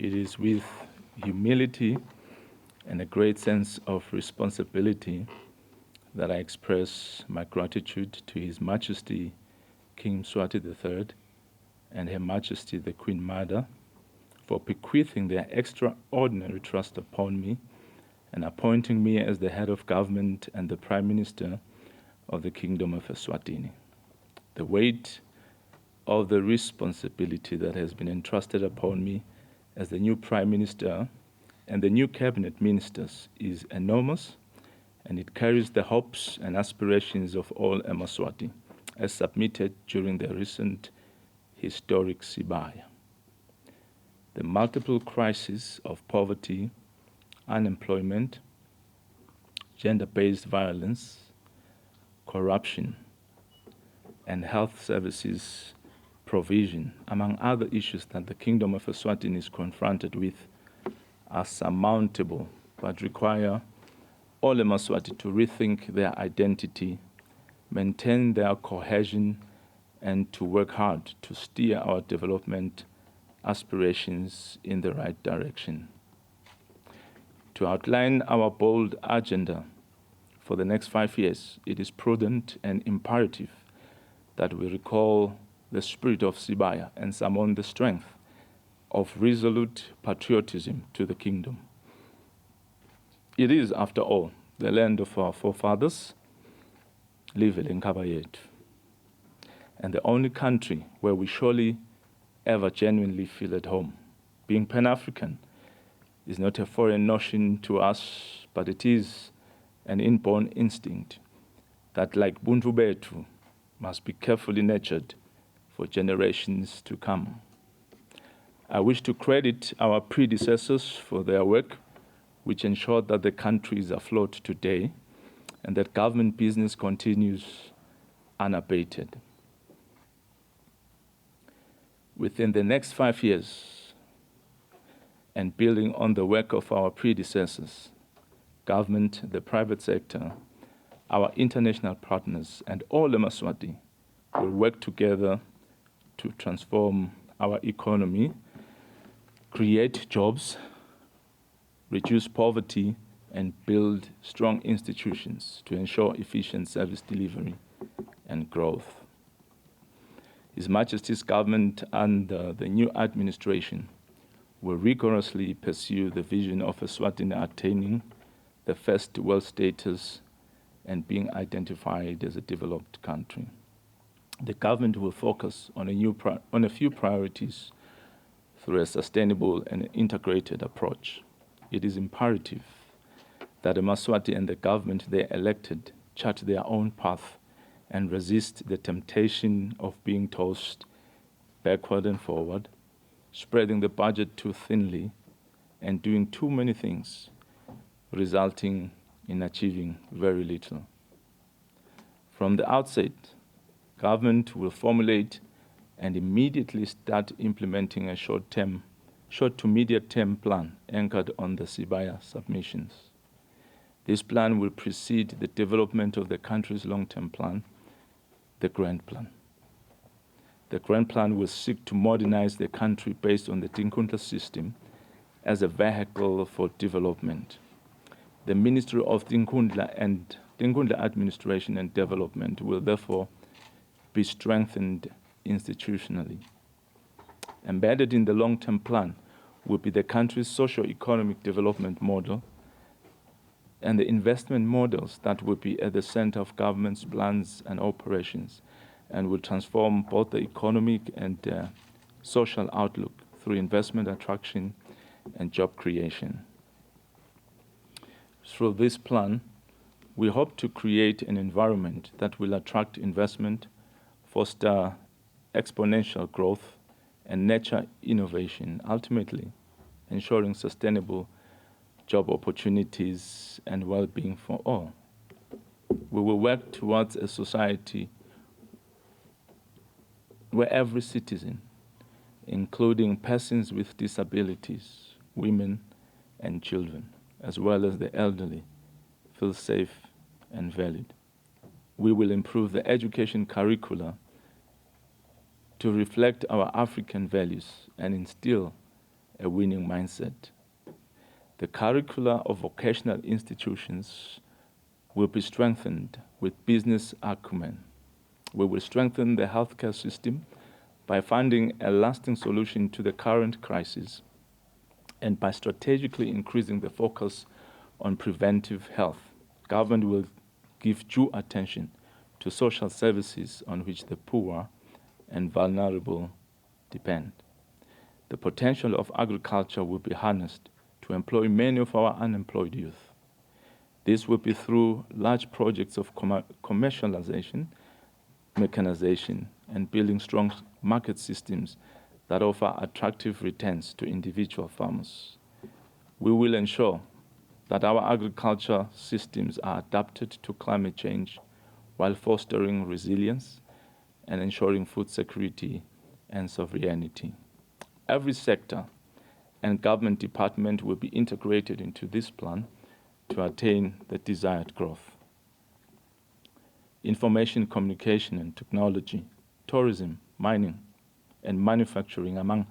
It is with humility and a great sense of responsibility that I express my gratitude to His Majesty King Mswati III and Her Majesty the Queen Mother for bequeathing their extraordinary trust upon me and appointing me as the head of government and the Prime Minister of the Kingdom of Eswatini. The weight of the responsibility that has been entrusted upon me as the new Prime Minister and the new cabinet ministers is enormous, and it carries the hopes and aspirations of all Emaswati as submitted during the recent historic Sibaya. The multiple crises of poverty, unemployment, gender-based violence, corruption, and health services provision, among other issues that the Kingdom of Eswatini is confronted with, are surmountable but require all Emaswati to rethink their identity, maintain their cohesion, and to work hard to steer our development aspirations in the right direction. To outline our bold agenda for the next 5 years, it is prudent and imperative that we recall the spirit of Sibaya and summon the strength of resolute patriotism to the kingdom. It is, after all, the land of our forefathers, and the only country where we surely ever genuinely feel at home. Being Pan-African is not a foreign notion to us, but it is an inborn instinct that, like Buntu Betu, must be carefully nurtured for generations to come. I wish to credit our predecessors for their work, which ensured that the country is afloat today and that government business continues unabated. Within the next 5 years, and building on the work of our predecessors, government, the private sector, our international partners, and all Emaswati will work together to transform our economy, create jobs, reduce poverty, and build strong institutions to ensure efficient service delivery and growth. His Majesty's government and the new administration will rigorously pursue the vision of Eswatini attaining the first world status and being identified as a developed country. The government will focus on a few priorities through a sustainable and integrated approach. It is imperative that the Emaswati and the government they elected chart their own path and resist the temptation of being tossed backward and forward, spreading the budget too thinly, and doing too many things, resulting in achieving very little. From the outset, government will formulate and immediately start implementing a short to medium-term plan anchored on the Sibaya submissions. This plan will precede the development of the country's long-term plan, the Grand Plan. The Grand Plan will seek to modernize the country based on the Tinkhundla system as a vehicle for development. The Ministry of Tinkhundla and Tinkhundla Administration and Development will therefore be strengthened institutionally. Embedded in the long-term plan will be the country's socio-economic development model and the investment models that will be at the center of government's plans and operations and will transform both the economic and social outlook through investment attraction and job creation. Through this plan, we hope to create an environment that will attract investment, foster exponential growth, and nurture innovation, ultimately ensuring sustainable job opportunities and well-being for all. We will work towards a society where every citizen, including persons with disabilities, women and children, as well as the elderly, feel safe and valued. We will improve the education curricula to reflect our African values and instill a winning mindset. The curricula of vocational institutions will be strengthened with business acumen. We will strengthen the healthcare system by finding a lasting solution to the current crisis and by strategically increasing the focus on preventive health. Government will give due attention to social services on which the poor and vulnerable depend. The potential of agriculture will be harnessed to employ many of our unemployed youth. This will be through large projects of commercialization, mechanization, and building strong market systems that offer attractive returns to individual farmers. We will ensure that our agriculture systems are adapted to climate change while fostering resilience and ensuring food security and sovereignty. Every sector and government department will be integrated into this plan to attain the desired growth. Information, communication and technology, tourism, mining, and manufacturing, among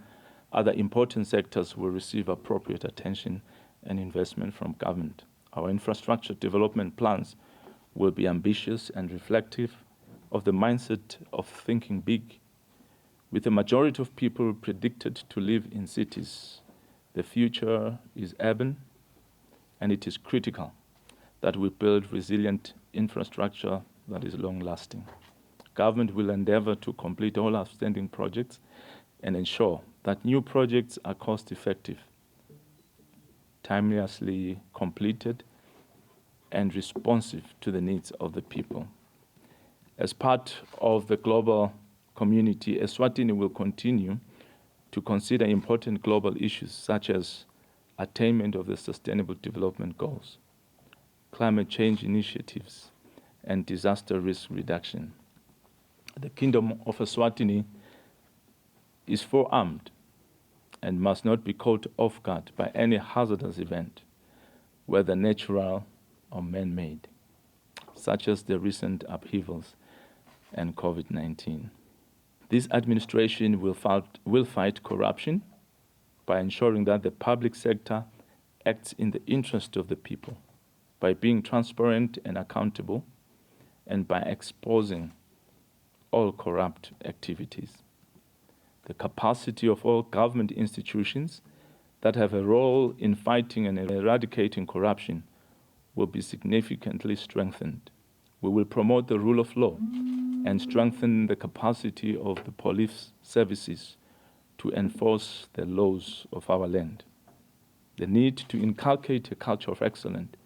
other important sectors, will receive appropriate attention and investment from government. Our infrastructure development plans will be ambitious and reflective of the mindset of thinking big. With the majority of people predicted to live in cities, the future is urban, and it is critical that we build resilient infrastructure that is long-lasting. Government will endeavor to complete all outstanding projects and ensure that new projects are cost-effective, timelessly completed, and responsive to the needs of the people. As part of the global community, Eswatini will continue to consider important global issues such as attainment of the Sustainable Development Goals, climate change initiatives, and disaster risk reduction. The Kingdom of Eswatini is forearmed and must not be caught off guard by any hazardous event, whether natural or man-made, such as the recent upheavals and COVID-19. This administration will fight corruption by ensuring that the public sector acts in the interest of the people, by being transparent and accountable, and by exposing all corrupt activities. The capacity of all government institutions that have a role in fighting and eradicating corruption will be significantly strengthened. We will promote the rule of law and strengthen the capacity of the police services to enforce the laws of our land. The need to inculcate a culture of excellence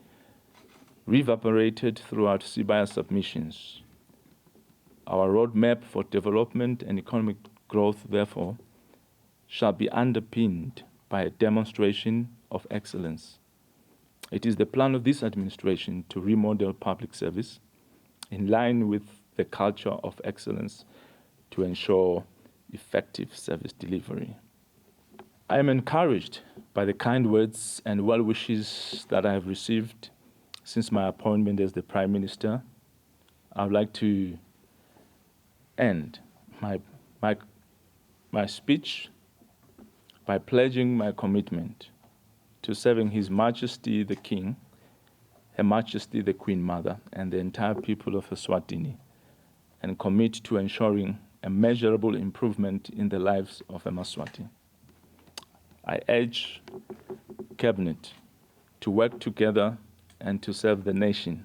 reverberated throughout Sibaya submissions. Our roadmap for development and economic growth, therefore, shall be underpinned by a demonstration of excellence. It is the plan of this administration to remodel public service in line with the culture of excellence to ensure effective service delivery. I am encouraged by the kind words and well wishes that I have received since my appointment as the Prime Minister. I would like to end my speech by pledging my commitment to serving His Majesty the King, Her Majesty the Queen Mother, and the entire people of Eswatini, and commit to ensuring a measurable improvement in the lives of Emaswati. I urge Cabinet to work together and to serve the nation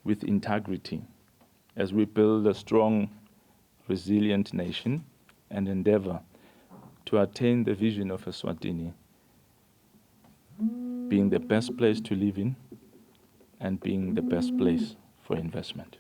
with integrity as we build a strong, resilient nation and endeavor to attain the vision of Eswatini being the best place to live in and being the best place for investment.